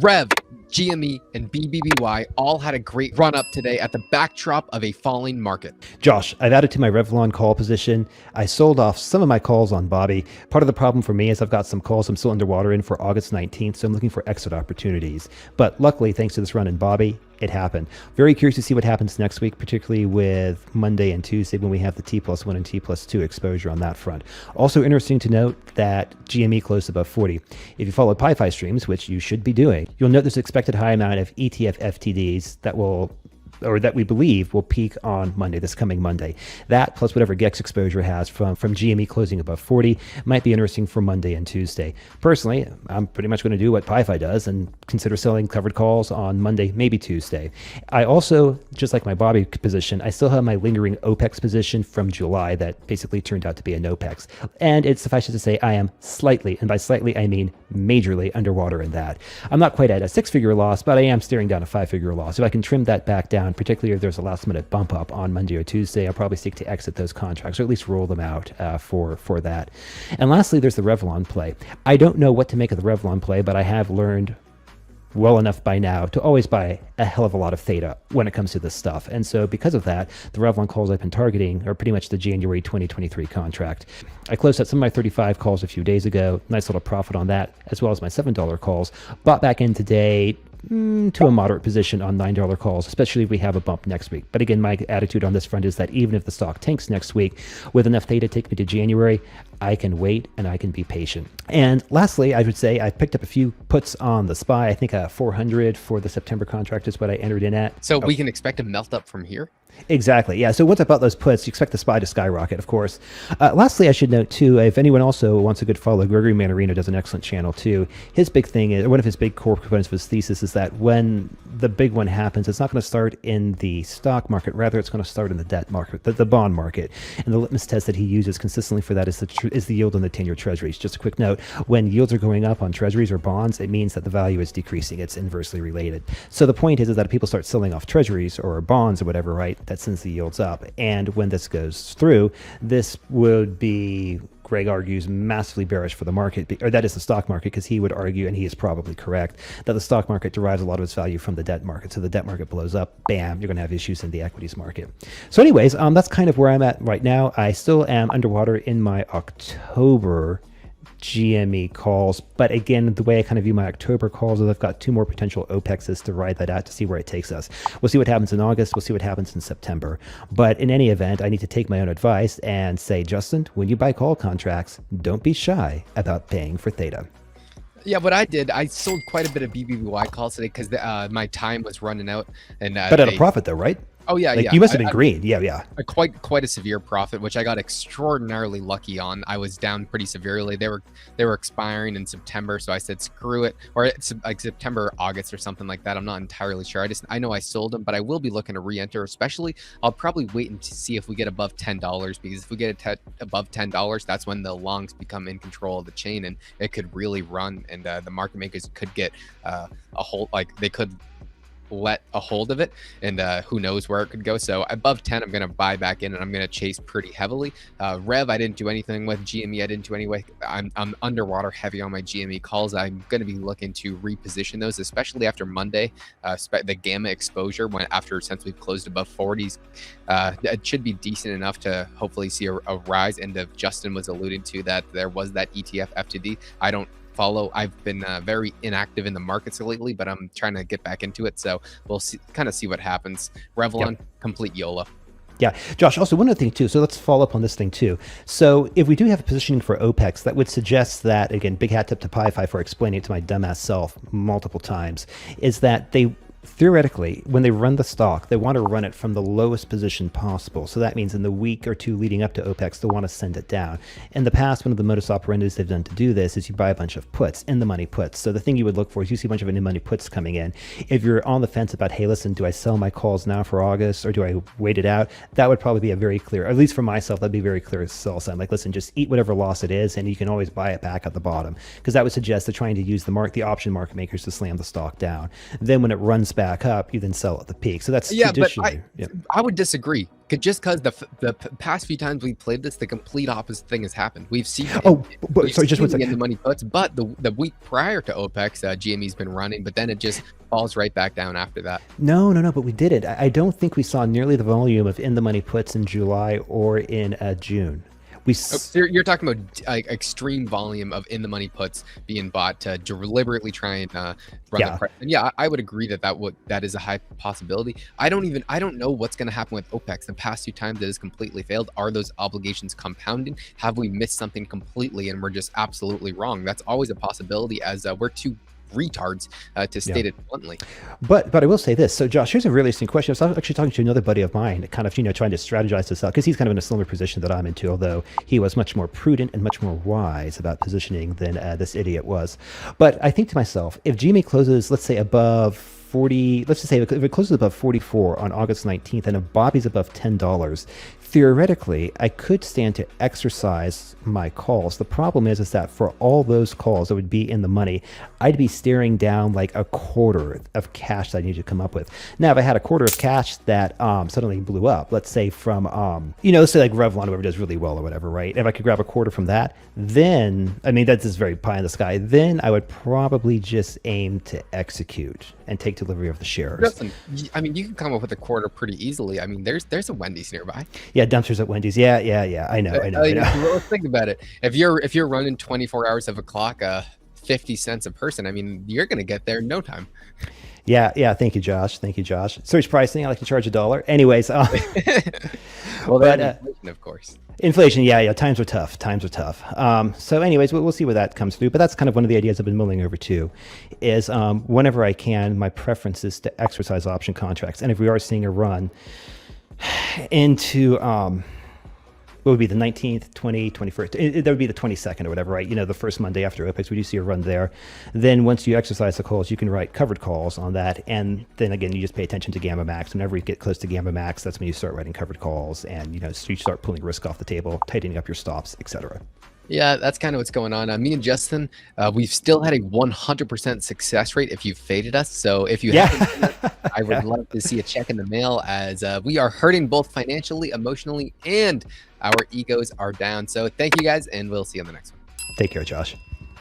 REV, GME, and BBBY all had a great run up today at the backdrop of a falling market. Josh, I've added to my Revlon call position. I sold off some of my calls on Bobby. Part of the problem for me is I've got some calls I'm still underwater in for August 19th, so I'm looking for exit opportunities. But luckily, thanks to this run in Bobby, it happened. Very curious to see what happens next week, particularly with Monday and Tuesday when we have the T+1 and T+2 exposure on that front. Also interesting to note that GME closed above 40. If you follow PiFi streams, which you should be doing, you'll note there's an expected high amount of ETF FTDs that we believe will peak on Monday, this coming Monday. That plus whatever GEX exposure has from GME closing above 40 might be interesting for Monday and Tuesday. Personally, I'm pretty much going to do what PiFi does and consider selling covered calls on Monday, maybe Tuesday. I also, just like my Bobby position, I still have my lingering OPEX position from July that basically turned out to be an OPEX. And it's suffice to say I am slightly, and by slightly I mean majorly, underwater in that. I'm not quite at a 6-figure loss, but I am staring down a 5-figure loss. If I can trim that back down, particularly if there's a last minute bump up on Monday or Tuesday, I'll probably seek to exit those contracts or at least roll them out for that. And lastly, there's the Revlon play. I don't know what to make of the Revlon play, but I have learned well enough by now to always buy a hell of a lot of theta when it comes to this stuff. And so because of that, the Revlon calls I've been targeting are pretty much the January 2023 contract. I closed out some of my 35 calls a few days ago, nice little profit on that, as well as my $7 calls. Bought back in today to a moderate position on $9 calls, especially if we have a bump next week. But again, my attitude on this front is that even if the stock tanks next week, with enough theta to take me to January, I can wait and I can be patient. And lastly, I would say I picked up a few puts on the SPY. I think 400 for the September contract is what I entered in at. So we can expect a melt up from here? Exactly. Yeah. So once I bought those puts, you expect the SPY to skyrocket, of course. Lastly, I should note too, if anyone also wants a good follow, Gregory Manarino does an excellent channel too. His big thing is, one of his big core components of his thesis is that when the big one happens, it's not going to start in the stock market. Rather, it's going to start in the debt market, the bond market. And the litmus test that he uses consistently for that is the yield on the 10-year treasuries. Just a quick note, when yields are going up on treasuries or bonds, it means that the value is decreasing. It's inversely related. So the point is that if people start selling off treasuries or bonds or whatever, right, that sends the yields up. And when this goes through, this would be, Greg argues, massively bearish for the market, or that is the stock market, because he would argue, and he is probably correct, that the stock market derives a lot of its value from the debt market. So the debt market blows up, bam, you're going to have issues in the equities market. So anyways, that's kind of where I'm at right now. I still am underwater in my October GME calls, but again, the way I kind of view my October calls is I've got 2 more potential OPEXs to ride that out to see where it takes us. We'll see what happens in August. We'll see what happens in September. But in any event, I need to take my own advice and say, Justin, when you buy call contracts, don't be shy about paying for theta. Yeah, what I did, I sold quite a bit of BBBY calls today because my time was running out. And but at a profit though, right? Oh yeah, like, yeah. You must have been green. Yeah. Quite a severe profit, which I got extraordinarily lucky on. I was down pretty severely. They were expiring in September, so I said screw it, or it's like September, August, or something like that. I'm not entirely sure. I know I sold them, but I will be looking to re-enter. Especially, I'll probably wait and see if we get above $10, because if we get above $10, that's when the longs become in control of the chain, and it could really run, and the market makers could get a hold, like they could let a hold of it, and who knows where it could go. So above 10, I'm going to buy back in, and I'm going to chase pretty heavily. Rev, I didn't do anything with. GME, I didn't do anyway. I'm underwater heavy on my GME calls. I'm going to be looking to reposition those, especially after Monday. The gamma exposure since we've closed above 40s, it should be decent enough to hopefully see a rise. And if Justin was alluding to that, there was that ETF FTD. I don't follow. I've been very inactive in the markets lately, but I'm trying to get back into it. So we'll kind of see what happens. Revlon, yep. Complete YOLO. Yeah, Josh, also one other thing too, so let's follow up on this thing too. So if we do have a positioning for OPEX, that would suggest that, again, big hat tip to PiFi for explaining it to my dumbass self multiple times, is that they theoretically, when they run the stock, they want to run it from the lowest position possible. So that means in the week or two leading up to OPEX, they want to send it down. In the past, one of the modus operandi they've done to do this is you buy a bunch of puts, in the money puts. So the thing you would look for is you see a bunch of in the money puts coming in. If you're on the fence about, hey, listen, do I sell my calls now for August or do I wait it out? That would probably be a very clear, at least for myself, that'd be a very clear sell sign. Like, listen, just eat whatever loss it is, and you can always buy it back at the bottom, because that would suggest they're trying to use the option market makers to slam the stock down. Then when it runs comes back up, you then sell at the peak. So that's Yeah, but traditionally. Yep. I would disagree. Just because past few times we played this, the complete opposite thing has happened. We've seen Sorry, just one second. in the money puts, but the week prior to OPEX, GME's been running, but then it just falls right back down after that. No, but we did it. I don't think we saw nearly the volume of in the money puts in July or in June. You're talking about extreme volume of in the money puts being bought to deliberately try and run the price. And yeah, I would agree that is a high possibility. I don't know what's going to happen with OPEX. The past 2 times it has completely failed. Are those obligations compounding? Have we missed something completely and we're just absolutely wrong? That's always a possibility, as we're too retards to state it bluntly. But I will say this. So Josh, here's a really interesting question. I was actually talking to another buddy of mine, kind of trying to strategize this out, because he's kind of in a similar position that I'm into, although he was much more prudent and much more wise about positioning than this idiot was. But I think to myself, if GME closes, let's say above 40, let's just say if it closes above 44 on August 19th and if Bobby's above $10, theoretically, I could stand to exercise my calls. The problem is that for all those calls that would be in the money, I'd be staring down like a quarter of cash that I need to come up with. Now, if I had a quarter of cash that suddenly blew up, let's say from, let's say like Revlon, whoever does really well or whatever, right? If I could grab a quarter from that, then, I mean, that's just very pie in the sky. Then I would probably just aim to execute and take delivery of the shares. Listen, I mean, you can come up with a quarter pretty easily. I mean, there's a Wendy's nearby. Yeah, dumpsters at Wendy's. Yeah. I know. Let's think about it. If you're running 24 hours of a clock, 50 cents a person, I mean, you're gonna get there in no time. Yeah. Thank you, Josh. Surge pricing. I like to charge $1. Anyways. Well, but inflation, of course. Inflation. Yeah. Times are tough. So anyways, we'll see where that comes through. But that's kind of one of the ideas I've been mulling over too, is whenever I can, my preference is to exercise option contracts. And if we are seeing a run into what would be the 19th, 20th, 21st, that would be the 22nd or whatever, right? The first Monday after OPEX, we do see a run there. Then once you exercise the calls, you can write covered calls on that. And then again, you just pay attention to Gamma Max. Whenever you get close to Gamma Max, that's when you start writing covered calls and, so you start pulling risk off the table, tightening up your stops, etc. Yeah, that's kind of what's going on. Me and Justin, we've still had a 100% success rate if you faded us. So if you haven't, I would love to see a check in the mail, as we are hurting both financially, emotionally, and our egos are down. So thank you guys, and we'll see you on the next one. Take care, Josh.